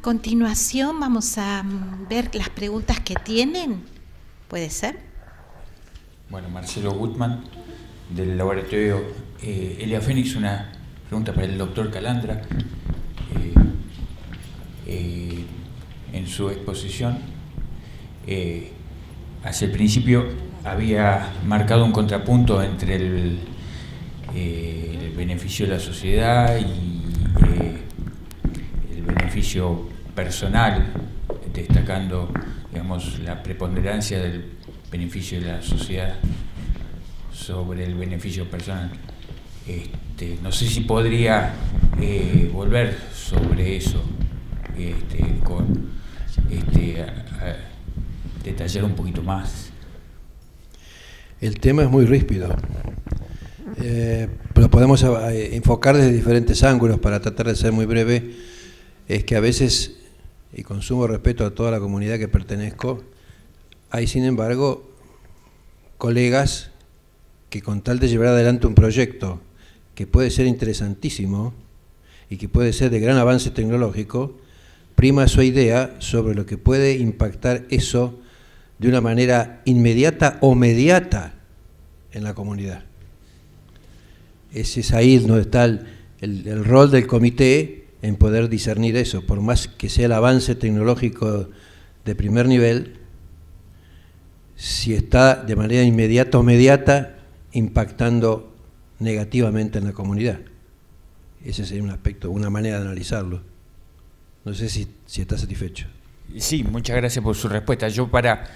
A continuación vamos a ver las preguntas que tienen. ¿Puede ser? Bueno, Marcelo Gutman, del laboratorio Elia Fénix, una pregunta para el doctor Calandra. En su exposición, hacia el principio había marcado un contrapunto entre el beneficio de la sociedad y el beneficio personal, destacando, digamos, la preponderancia del beneficio de la sociedad sobre el beneficio personal. No sé si podría volver sobre eso, detallar un poquito más. El tema es muy ríspido, pero podemos enfocar desde diferentes ángulos para tratar de ser muy breve. Es que a veces, y con sumo respeto a toda la comunidad que pertenezco, hay sin embargo colegas que, con tal de llevar adelante un proyecto que puede ser interesantísimo y que puede ser de gran avance tecnológico, prima su idea sobre lo que puede impactar eso de una manera inmediata o mediata en la comunidad. Ese es ahí donde está el rol del comité, en poder discernir eso. Por más que sea el avance tecnológico de primer nivel, si está de manera inmediata o mediata impactando negativamente en la comunidad. Ese sería un aspecto, una manera de analizarlo. No sé si está satisfecho. Sí, muchas gracias por su respuesta. Yo, para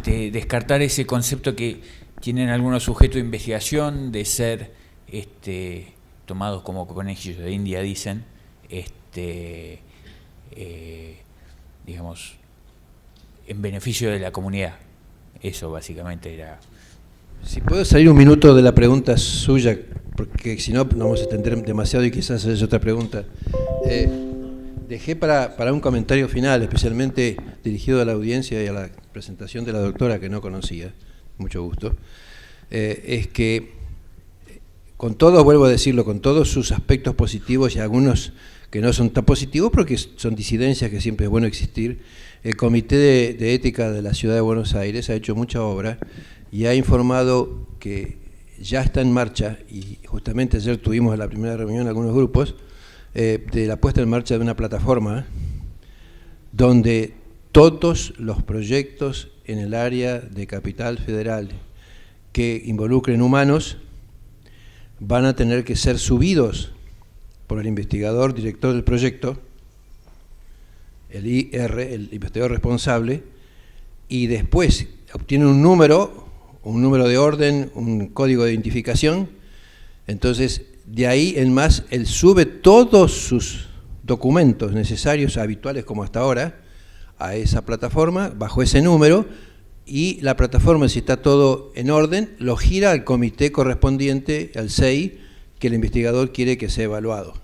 descartar ese concepto que tienen algunos sujetos de investigación de ser tomados como conejillos de India, dicen, digamos, en beneficio de la comunidad. Eso básicamente era. Si puedo salir un minuto de la pregunta suya, porque si no nos vamos a extender demasiado y quizás es otra pregunta. Dejé para un comentario final, especialmente dirigido a la audiencia y a la presentación de la doctora, que no conocía, mucho gusto, es que, con todo, vuelvo a decirlo, con todos sus aspectos positivos y algunos que no son tan positivos porque son disidencias que siempre es bueno existir, el Comité de Ética de la Ciudad de Buenos Aires ha hecho mucha obra y ha informado que ya está en marcha, y justamente ayer tuvimos en la primera reunión algunos grupos, de la puesta en marcha de una plataforma donde todos los proyectos en el área de Capital Federal que involucren humanos van a tener que ser subidos por el investigador director del proyecto, el IR, el investigador responsable, y después obtiene un número de orden, un código de identificación. Entonces, de ahí en más, él sube todos sus documentos necesarios, habituales como hasta ahora, a esa plataforma, bajo ese número, y la plataforma, si está todo en orden, lo gira al comité correspondiente, al CEI, que el investigador quiere que sea evaluado.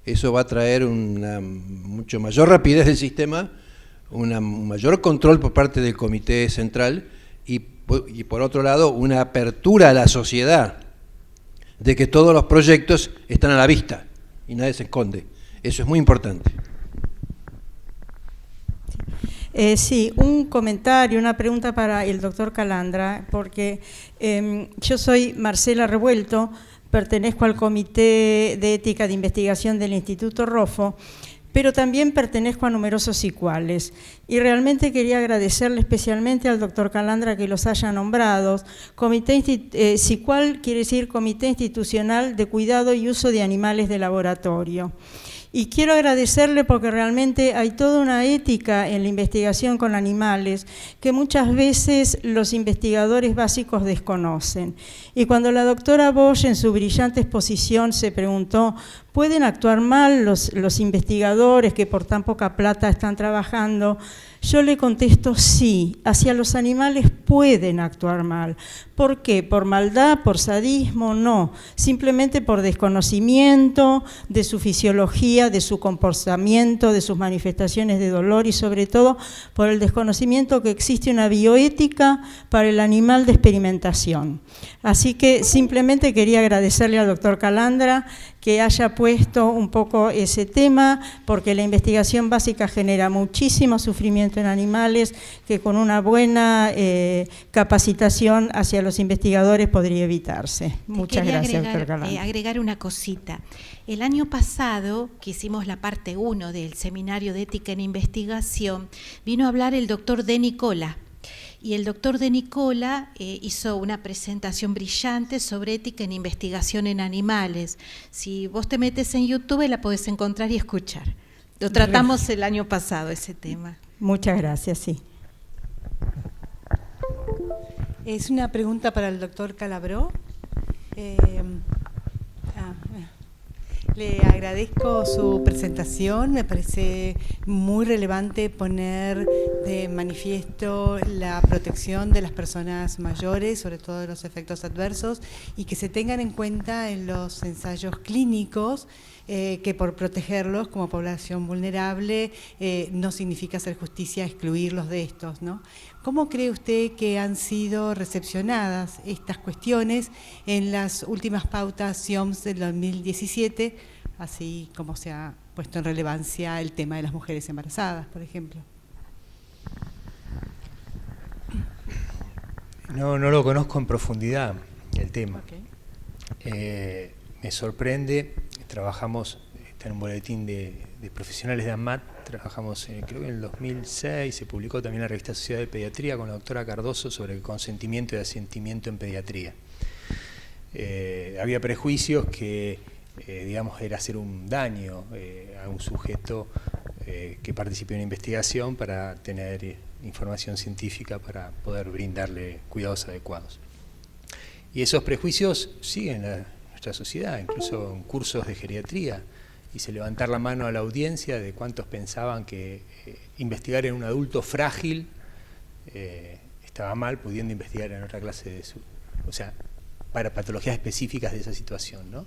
Eso va a traer una mucho mayor rapidez del sistema, un mayor control por parte del comité central y por otro lado una apertura a la sociedad de que todos los proyectos están a la vista y nadie se esconde. Eso es muy importante. Sí, un comentario, una pregunta para el doctor Calandra, porque yo soy Marcela Revuelto, pertenezco al Comité de Ética de Investigación del Instituto Roffo, pero también pertenezco a numerosos ICUALES. Y realmente quería agradecerle especialmente al doctor Calandra que los haya nombrado. CICUAL quiere decir Comité Institucional de Cuidado y Uso de Animales de Laboratorio. Y quiero agradecerle porque realmente hay toda una ética en la investigación con animales que muchas veces los investigadores básicos desconocen. Y cuando la doctora Bosch en su brillante exposición se preguntó, ¿pueden actuar mal los investigadores que por tan poca plata están trabajando? Yo le contesto sí, hacia los animales pueden actuar mal. ¿Por qué? ¿Por maldad? ¿Por sadismo? No, simplemente por desconocimiento de su fisiología, de su comportamiento, de sus manifestaciones de dolor y sobre todo por el desconocimiento que existe una bioética para el animal de experimentación. Así que simplemente quería agradecerle al doctor Calandra que haya puesto un poco ese tema, porque la investigación básica genera muchísimo sufrimiento en animales que con una buena capacitación hacia los investigadores podría evitarse. Muchas gracias, doctor Calandra. Agregar una cosita. El año pasado, que hicimos la parte 1 del Seminario de Ética en Investigación, vino a hablar el doctor De Nicola. Y el doctor De Nicola hizo una presentación brillante sobre ética en investigación en animales. Si vos te metes en YouTube la podés encontrar y escuchar. Lo tratamos el año pasado, ese tema. Muchas gracias, sí. Es una pregunta para el doctor Calabró. Le agradezco su presentación, me parece muy relevante poner de manifiesto la protección de las personas mayores, sobre todo de los efectos adversos, y que se tengan en cuenta en los ensayos clínicos que por protegerlos como población vulnerable no significa hacer justicia excluirlos de estos, ¿no? ¿Cómo cree usted que han sido recepcionadas estas cuestiones en las últimas pautas SIOMS del 2017, así como se ha puesto en relevancia el tema de las mujeres embarazadas, por ejemplo? No lo conozco en profundidad el tema. Okay. Me sorprende, trabajamos, está en un boletín de profesionales de ANMAT, trabajamos creo que en el 2006, se publicó también en la revista Sociedad de Pediatría con la doctora Cardoso sobre el consentimiento y asentimiento en pediatría. Había prejuicios que, digamos, era hacer un daño a un sujeto que participe en una investigación para tener información científica para poder brindarle cuidados adecuados. Y esos prejuicios siguen en nuestra sociedad, incluso en cursos de geriatría. Hice levantar la mano a la audiencia de cuántos pensaban que investigar en un adulto frágil estaba mal, pudiendo investigar en otra clase de o sea, para patologías específicas de esa situación, ¿no?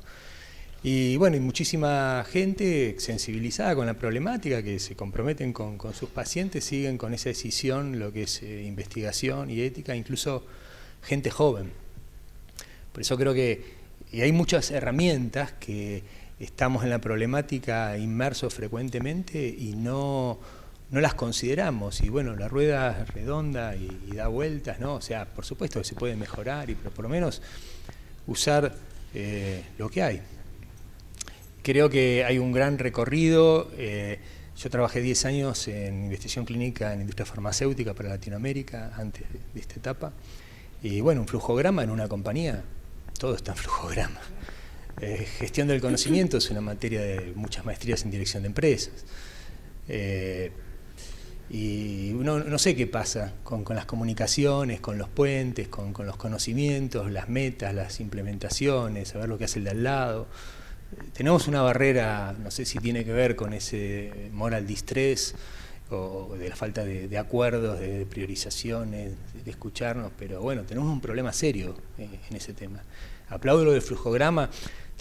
Y bueno, y muchísima gente sensibilizada con la problemática, que se comprometen con sus pacientes, siguen con esa decisión, lo que es investigación y ética, incluso gente joven. Por eso creo que hay muchas herramientas que estamos en la problemática inmersos frecuentemente y no las consideramos. Y bueno, la rueda es redonda y da vueltas, ¿no? O sea, por supuesto que se puede mejorar, pero por lo menos usar lo que hay. Creo que hay un gran recorrido. Yo trabajé 10 años en investigación clínica en industria farmacéutica para Latinoamérica antes de esta etapa. Y bueno, un flujograma en una compañía, todo está en flujograma. Gestión del conocimiento es una materia de muchas maestrías en dirección de empresas. Y no sé qué pasa con las comunicaciones, con los puentes, con los conocimientos, las metas, las implementaciones, saber lo que hace el de al lado. Tenemos una barrera, no sé si tiene que ver con ese moral distress o de la falta de acuerdos, de priorizaciones, de escucharnos, pero bueno, tenemos un problema serio en ese tema. Aplaudo lo del flujograma.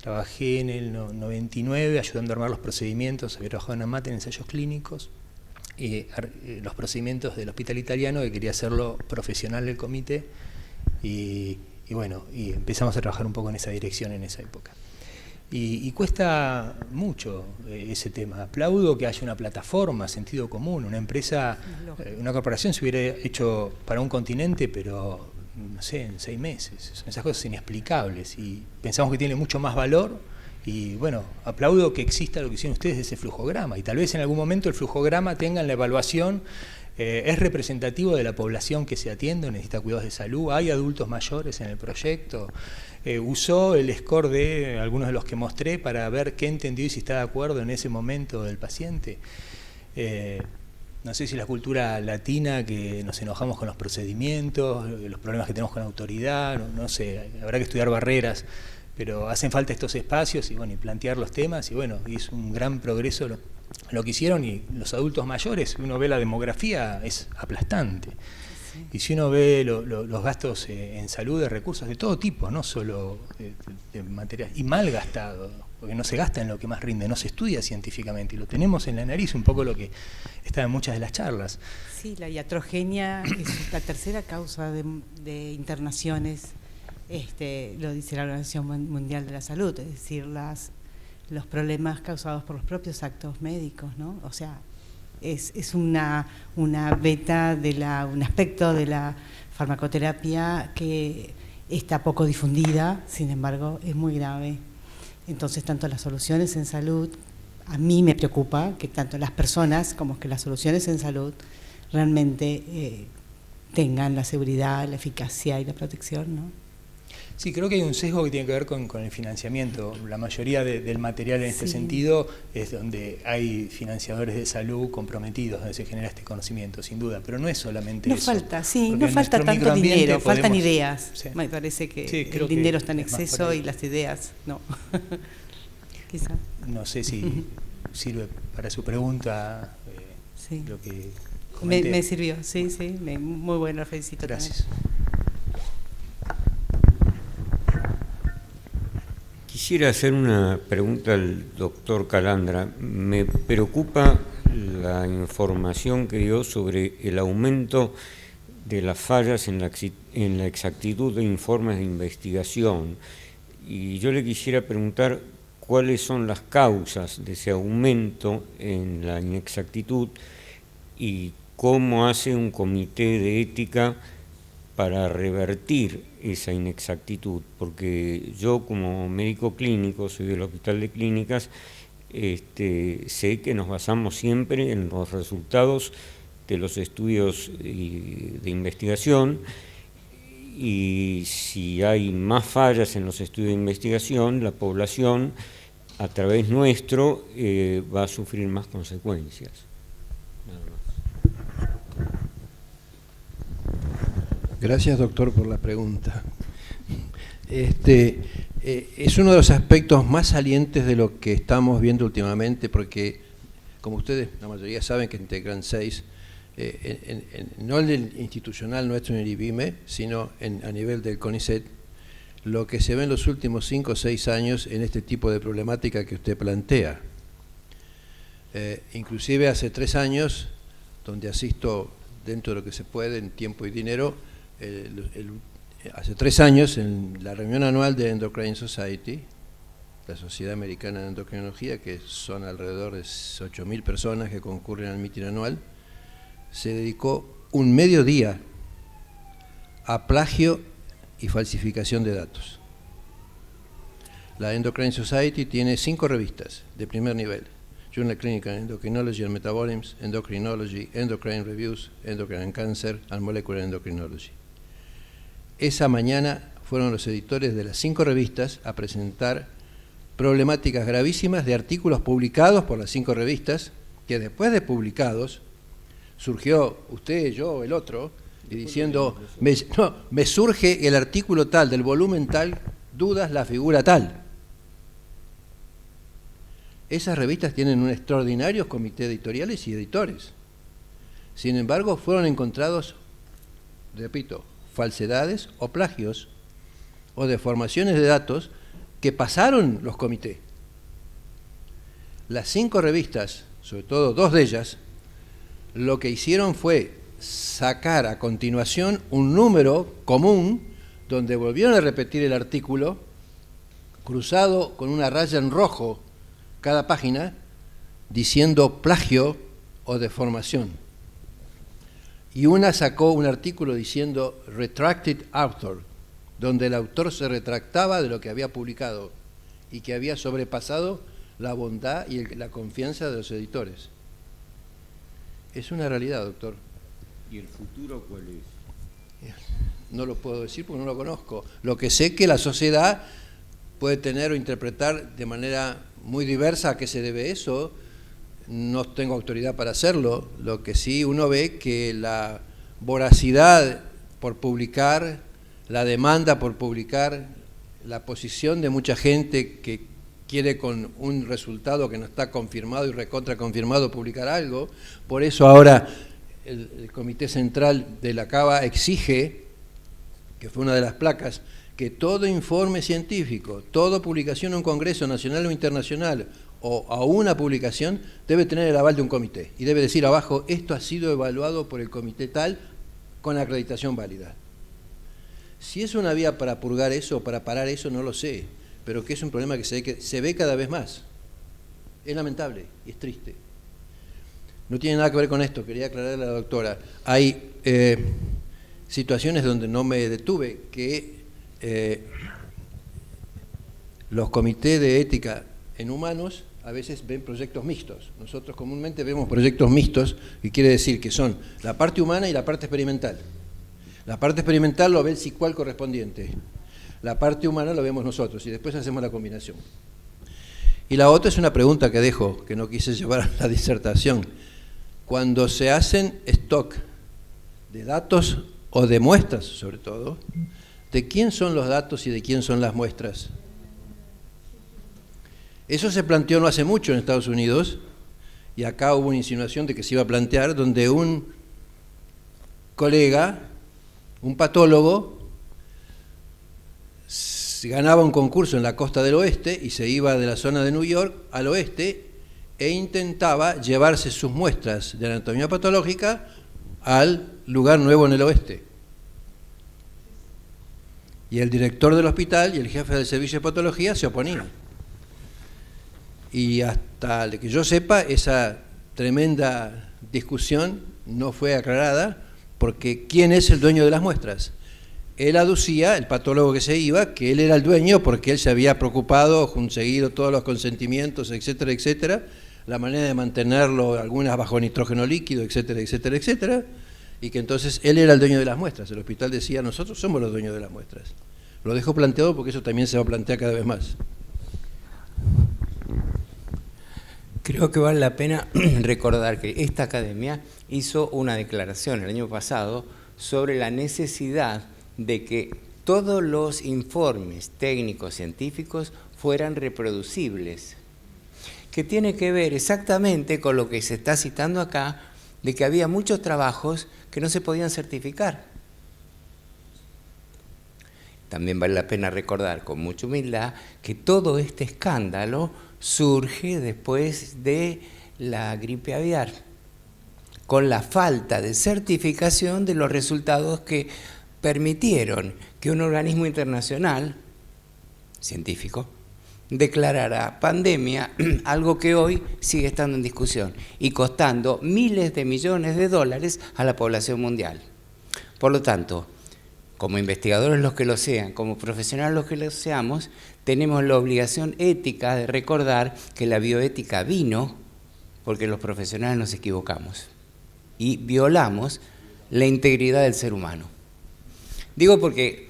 Trabajé en el 99 ayudando a armar los procedimientos, había trabajado en ANMAT en ensayos clínicos, los procedimientos del hospital italiano, que quería hacerlo profesional del comité, y bueno, y empezamos a trabajar un poco en esa dirección en esa época. Y cuesta mucho ese tema. Aplaudo que haya una plataforma, sentido común, una empresa, una corporación se hubiera hecho para un continente, pero no sé, en 6 meses. Son esas cosas inexplicables y pensamos que tiene mucho más valor. Y bueno, aplaudo que exista lo que hicieron ustedes de ese flujograma, y tal vez en algún momento el flujograma tenga en la evaluación, es representativo de la población que se atiende, necesita cuidados de salud, hay adultos mayores en el proyecto, usó el score de algunos de los que mostré para ver qué entendió y si está de acuerdo en ese momento del paciente. No sé si la cultura latina, que nos enojamos con los procedimientos, los problemas que tenemos con la autoridad, no sé, habrá que estudiar barreras, pero hacen falta estos espacios y bueno, y plantear los temas, y bueno, y es un gran progreso lo que hicieron. Y los adultos mayores, uno ve la demografía, es aplastante. Sí. Y si uno ve los gastos en salud de recursos de todo tipo, no solo de materias, y mal gastados, porque no se gasta en lo que más rinde, no se estudia científicamente, y lo tenemos en la nariz, un poco lo que está en muchas de las charlas. Sí, la iatrogenia es la tercera causa de internaciones, lo dice la Organización Mundial de la Salud, es decir, las los problemas causados por los propios actos médicos, ¿no? O sea, es una beta un aspecto de la farmacoterapia que está poco difundida, sin embargo, es muy grave. Entonces, tanto las soluciones en salud, a mí me preocupa que tanto las personas como que las soluciones en salud realmente tengan la seguridad, la eficacia y la protección, ¿no? Sí, creo que hay un sesgo que tiene que ver con el financiamiento. La mayoría del material en este sentido es donde hay financiadores de salud comprometidos, donde se genera este conocimiento, sin duda, pero no es solamente eso. No falta tanto dinero, faltan ideas. Sí. Me parece que el dinero está en exceso y las ideas no. Quizá. No sé si sirve para su pregunta lo que me sirvió, sí, muy bueno, felicito. Gracias. También. Quisiera hacer una pregunta al doctor Calandra. Me preocupa la información que dio sobre el aumento de las fallas en la exactitud de informes de investigación. Y yo le quisiera preguntar cuáles son las causas de ese aumento en la inexactitud y cómo hace un comité de ética para revertir esa inexactitud, porque yo como médico clínico, soy del Hospital de Clínicas, sé que nos basamos siempre en los resultados de los estudios de investigación, y si hay más fallas en los estudios de investigación, la población a través nuestro va a sufrir más consecuencias. Nada más. Gracias, doctor, por la pregunta. Es uno de los aspectos más salientes de lo que estamos viendo últimamente, porque, como ustedes, la mayoría saben que integran 6, no el institucional nuestro en el IBIME, sino a nivel del CONICET, lo que se ve en los últimos 5 o 6 años en este tipo de problemática que usted plantea. Inclusive hace 3 años, donde asisto dentro de lo que se puede en tiempo y dinero, hace 3 años, en la reunión anual de Endocrine Society, la Sociedad Americana de Endocrinología, que son alrededor de 8.000 personas que concurren al mitin anual, se dedicó un mediodía a plagio y falsificación de datos. La Endocrine Society tiene 5 revistas de primer nivel: Journal of Clinical Endocrinology and Metabolism, Endocrinology, Endocrine Reviews, Endocrine Cancer and Molecular Endocrinology. Esa mañana fueron los editores de las 5 revistas a presentar problemáticas gravísimas de artículos publicados por las 5 revistas, que después de publicados surgió usted, yo, el otro, y diciendo, me surge el artículo tal, del volumen tal, dudas la figura tal. Esas revistas tienen un extraordinario comité editoriales y editores. Sin embargo, fueron encontrados, repito, falsedades o plagios o deformaciones de datos que pasaron los comités. Las 5 revistas, sobre todo 2 de ellas, lo que hicieron fue sacar a continuación un número común donde volvieron a repetir el artículo cruzado con una raya en rojo cada página diciendo plagio o deformación. Y una sacó un artículo diciendo retracted author, donde el autor se retractaba de lo que había publicado y que había sobrepasado la bondad y la confianza de los editores. Es una realidad, doctor. ¿Y el futuro cuál es? No lo puedo decir porque no lo conozco. Lo que sé es que la sociedad puede tener o interpretar de manera muy diversa a qué se debe eso. No tengo autoridad para hacerlo. Lo que sí uno ve que la voracidad por publicar, la demanda por publicar, la posición de mucha gente que quiere con un resultado que no está confirmado y recontra confirmado publicar algo. Por eso ahora el Comité Central de la CABA exige, que fue una de las placas, que todo informe científico, toda publicación en un congreso nacional o internacional o a una publicación debe tener el aval de un comité y debe decir abajo, esto ha sido evaluado por el comité tal con acreditación válida. Si es una vía para purgar eso o para parar eso, no lo sé, pero que es un problema que se ve cada vez más. Es lamentable y es triste. No tiene nada que ver con esto, quería aclararle a la doctora. Hay situaciones donde no me detuve, que los comités de ética en humanos a veces ven proyectos mixtos. Nosotros comúnmente vemos proyectos mixtos, y quiere decir que son la parte humana y la parte experimental. La parte experimental lo ve el psicual correspondiente, la parte humana lo vemos nosotros, y después hacemos la combinación. Y la otra es una pregunta que dejo, que no quise llevar a la disertación. Cuando se hacen stock de datos o de muestras, sobre todo, ¿de quién son los datos y de quién son las muestras? Eso se planteó no hace mucho en Estados Unidos, y acá hubo una insinuación de que se iba a plantear, donde un colega, un patólogo, ganaba un concurso en la costa del oeste y se iba de la zona de New York al oeste e intentaba llevarse sus muestras de anatomía patológica al lugar nuevo en el oeste. Y el director del hospital y el jefe del servicio de patología se oponían. Y hasta que yo sepa, esa tremenda discusión no fue aclarada, porque ¿quién es el dueño de las muestras? Él aducía, el patólogo que se iba, que él era el dueño porque él se había preocupado, conseguido todos los consentimientos, etcétera, etcétera, la manera de mantenerlo, algunas bajo nitrógeno líquido, etcétera, etcétera, etcétera, y que entonces él era el dueño de las muestras. El hospital decía, nosotros somos los dueños de las muestras. Lo dejo planteado porque eso también se va a plantear cada vez más. Creo que vale la pena recordar que esta academia hizo una declaración el año pasado sobre la necesidad de que todos los informes técnicos científicos fueran reproducibles, que tiene que ver exactamente con lo que se está citando acá, de que había muchos trabajos que no se podían certificar. También vale la pena recordar con mucha humildad que todo este escándalo surge después de la gripe aviar, con la falta de certificación de los resultados que permitieron que un organismo internacional científico declarara pandemia, algo que hoy sigue estando en discusión y costando miles de millones de dólares a la población mundial. Por lo tanto, como investigadores los que lo sean, como profesionales los que lo seamos, tenemos la obligación ética de recordar que la bioética vino porque los profesionales nos equivocamos y violamos la integridad del ser humano. Digo porque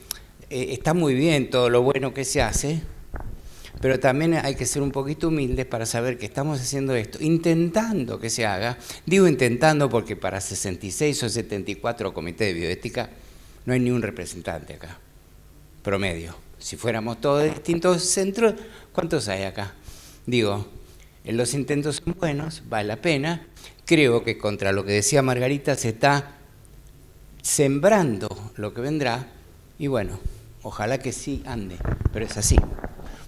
está muy bien todo lo bueno que se hace, pero también hay que ser un poquito humildes para saber que estamos haciendo esto, intentando que se haga. Digo intentando porque para 66 o 74 comités de bioética no hay ni un representante acá, promedio. Si fuéramos todos de distintos centros, ¿cuántos hay acá? Digo, los intentos son buenos, vale la pena. Creo que contra lo que decía Margarita se está sembrando lo que vendrá y bueno, ojalá que sí ande, pero es así.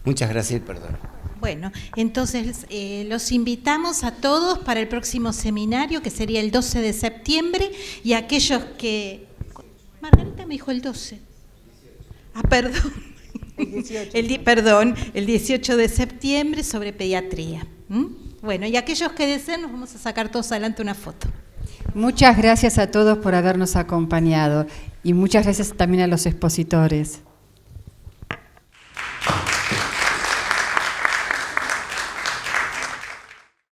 Muchas gracias y perdón. Bueno, entonces los invitamos a todos para el próximo seminario, que sería el 12 de septiembre, y aquellos que... Margarita me dijo el 12. Ah, perdón. El 18 de septiembre sobre pediatría. Bueno, y aquellos que deseen, nos vamos a sacar todos adelante una foto. Muchas gracias a todos por habernos acompañado y muchas gracias también a los expositores.